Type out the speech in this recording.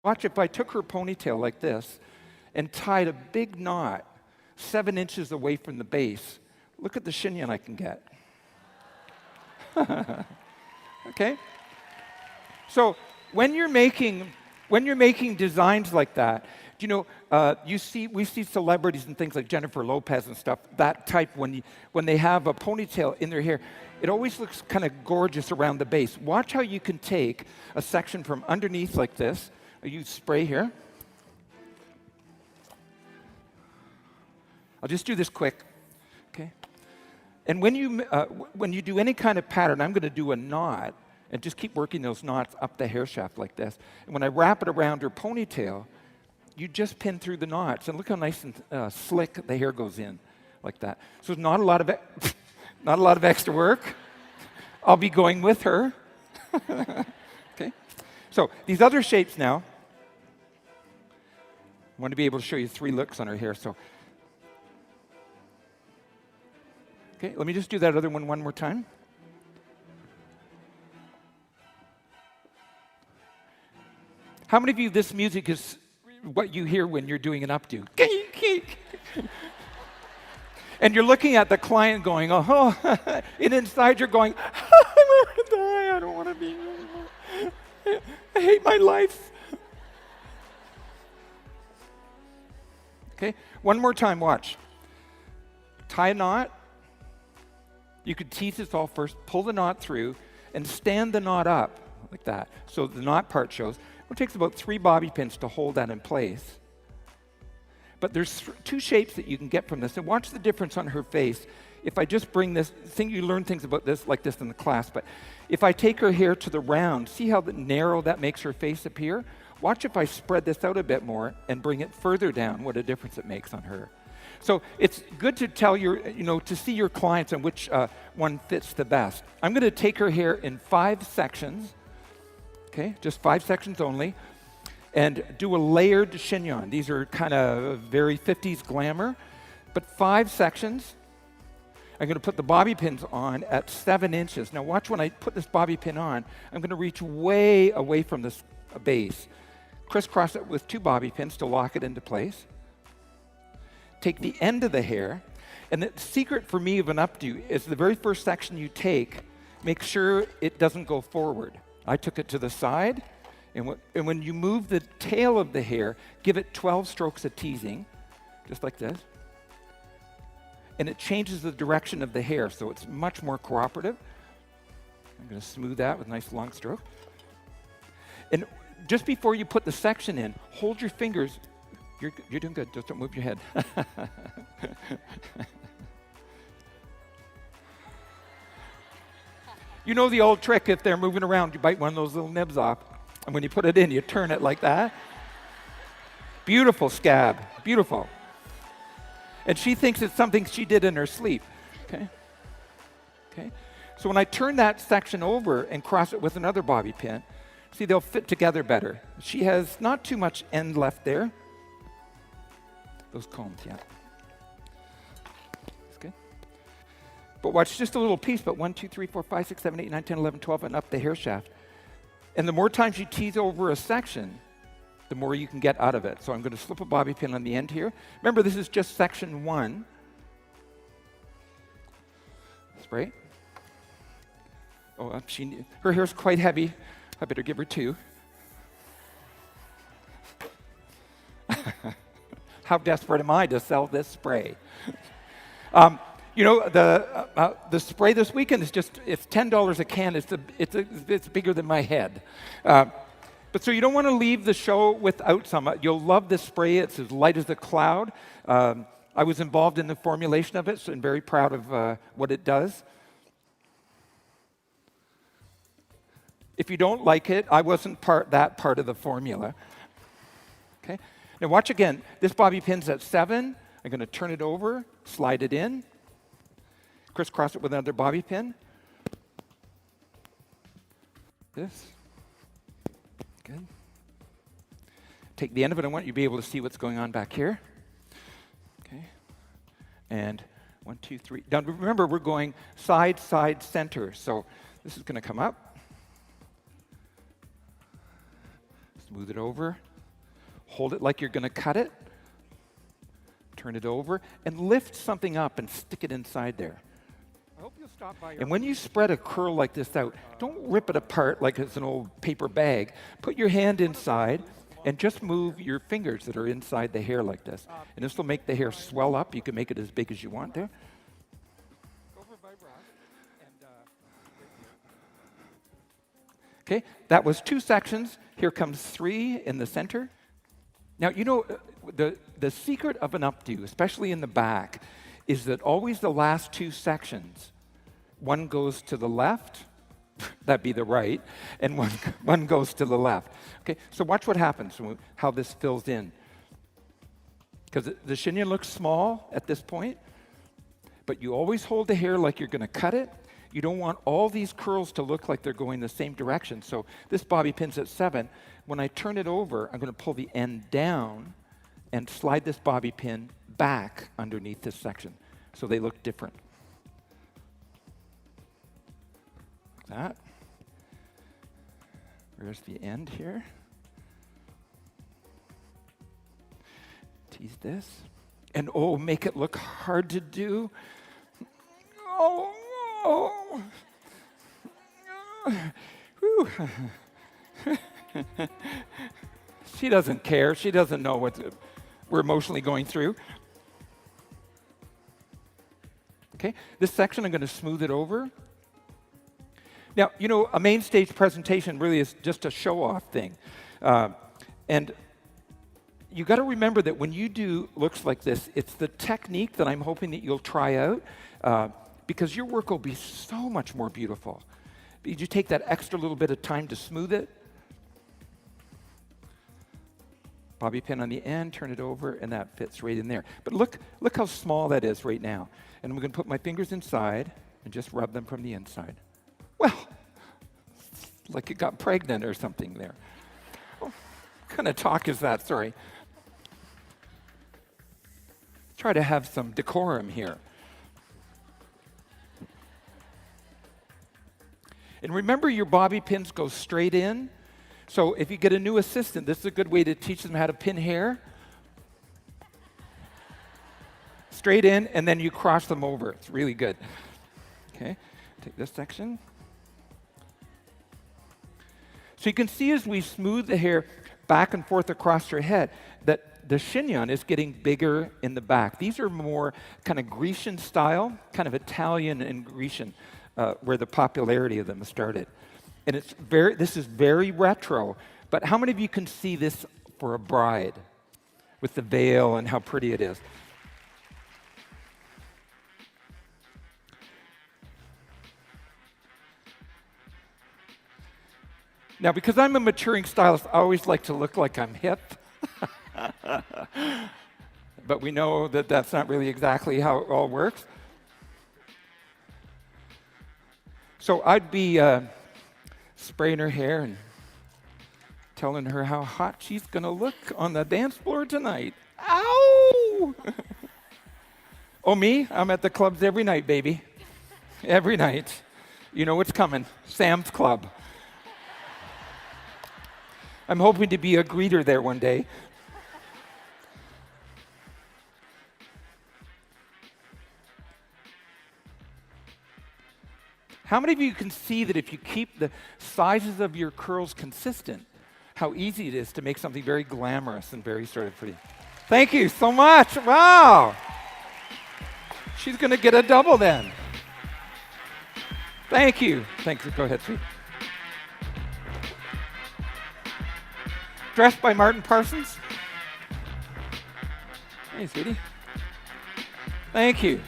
Watch if I took her ponytail like this and tied a big knot 7 inches away from the base. Look at the chignon I can get. Okay? So when you're making designs like that, you know, we see celebrities and things like Jennifer Lopez and stuff, that type, when they have a ponytail in their hair, it always looks kind of gorgeous around the base. Watch how you can take a section from underneath like this. I use spray here. I'll just do this quick, okay? And when you do any kind of pattern, I'm going to do a knot and just keep working those knots up the hair shaft like this. And when I wrap it around her ponytail, you just pin through the knots. And look how nice and slick the hair goes in like that. So it's not a lot of extra work. I'll be going with her. Okay? So these other shapes now, I want to be able to show you 3 looks on her hair. So, okay, let me just do that other one more time. How many of you, this music is what you hear when you're doing an updo? And you're looking at the client going, oh, and inside you're going, I want to die, I don't want to be here. I hate my life. Okay, one more time, watch. Tie a knot. You could tease this all first, pull the knot through, and stand the knot up like that. So the knot part shows. It takes about 3 bobby pins to hold that in place. But there's 2 shapes that you can get from this. And watch the difference on her face. If I just bring this, you learn things about this like this in the class, but if I take her hair to the round, see how narrow that makes her face appear? Watch if I spread this out a bit more and bring it further down, what a difference it makes on her. So it's good to tell to see your clients on which one fits the best. I'm going to take her hair in 5 sections, okay, just 5 sections only, and do a layered chignon. These are kind of very 50s glamour, but 5 sections. I'm going to put the bobby pins on at 7 inches. Now watch when I put this bobby pin on, I'm going to reach way away from this base. Crisscross it with 2 bobby pins to lock it into place. Take the end of the hair, and the secret for me of an updo is the very first section you take, make sure it doesn't go forward. I took it to the side, and when you move the tail of the hair, give it 12 strokes of teasing, just like this. And it changes the direction of the hair, so it's much more cooperative. I'm going to smooth that with a nice long stroke. And just before you put the section in, hold your fingers. You're doing good. Just don't move your head. You know the old trick, if they're moving around, you bite one of those little nibs off, and when you put it in, you turn it like that. Beautiful scab. Beautiful. And she thinks it's something she did in her sleep. Okay? Okay? So when I turn that section over and cross it with another bobby pin, see, they'll fit together better. She has not too much end left there. Those combs, yeah. That's good. But watch, just a little piece, but 1, 2, 3, 4, 5, 6, 7, 8, 9, 10, 11, 12, and up the hair shaft. And the more times you tease over a section, the more you can get out of it. So I'm going to slip a bobby pin on the end here. Remember, this is just section 1. Spray. Oh, her hair's quite heavy. I better give her 2. How desperate am I to sell this spray? The spray this weekend is it's $10 a can. It's bigger than my head. But so you don't want to leave the show without some. You'll love this spray. It's as light as a cloud. I was involved in the formulation of it, so I'm very proud of what it does. If you don't like it, I wasn't that part of the formula. Okay. Now watch again. This bobby pin's at 7. I'm going to turn it over, slide it in, crisscross it with another bobby pin. This. Good. Take the end of it. I want you to be able to see what's going on back here. Okay. And 1, 2, 3. Now remember, we're going side, side, center. So this is going to come up. Smooth it over. hold it like you're going to cut it, turn it over, and lift something up and stick it inside there. I hope you'll stop by. And when you spread a curl like this out, don't rip it apart like it's an old paper bag. Put your hand inside and just move your fingers that are inside the hair like this. And this will make the hair swell up. You can make it as big as you want there. Go over by Ross and Okay, that was 2 sections. Here comes 3 in the center. Now, you know, the secret of an updo, especially in the back, is that always the last 2 sections, one goes to the left, that'd be the right, and one goes to the left. Okay, so watch what happens, how this fills in. Because the chignon looks small at this point, but you always hold the hair like you're going to cut it. You don't want all these curls to look like they're going the same direction. So this bobby pin's at 7. When I turn it over, I'm going to pull the end down and slide this bobby pin back underneath this section so they look different. Like that. Where's the end here? Tease this. And oh, make it look hard to do. Oh. Whew. She doesn't care. She doesn't know what we're emotionally going through. Okay, this section I'm going to smooth it over. Now, you know, a main stage presentation really is just a show-off thing. And you got to remember that when you do looks like this, it's the technique that I'm hoping that you'll try out because your work will be so much more beautiful. You take that extra little bit of time to smooth it. Bobby pin on the end, turn it over, and that fits right in there. But look how small that is right now. And I'm going to put my fingers inside and just rub them from the inside. Well, like it got pregnant or something there. What kind of talk is that? Sorry. Try to have some decorum here. And remember, your bobby pins go straight in. So if you get a new assistant, this is a good way to teach them how to pin hair. Straight in, and then you cross them over. It's really good. Okay, take this section. So you can see as we smooth the hair back and forth across your head that the chignon is getting bigger in the back. These are more kind of Grecian style, kind of Italian and Grecian, where the popularity of them started. And this is very retro, but how many of you can see this for a bride with the veil and how pretty it is? Now, because I'm a maturing stylist, I always like to look like I'm hip. But we know that that's not really exactly how it all works. So I'd be spraying her hair and telling her how hot she's going to look on the dance floor tonight. Ow! Oh, me? I'm at the clubs every night, baby. Every night. You know what's coming. Sam's Club. I'm hoping to be a greeter there one day. How many of you can see that if you keep the sizes of your curls consistent, how easy it is to make something very glamorous and very sort of pretty? Thank you so much. Wow. She's going to get a double then. Thank you. Thanks. Go ahead, sweet. Dressed by Martin Parsons. Hey, sweetie. Thank you.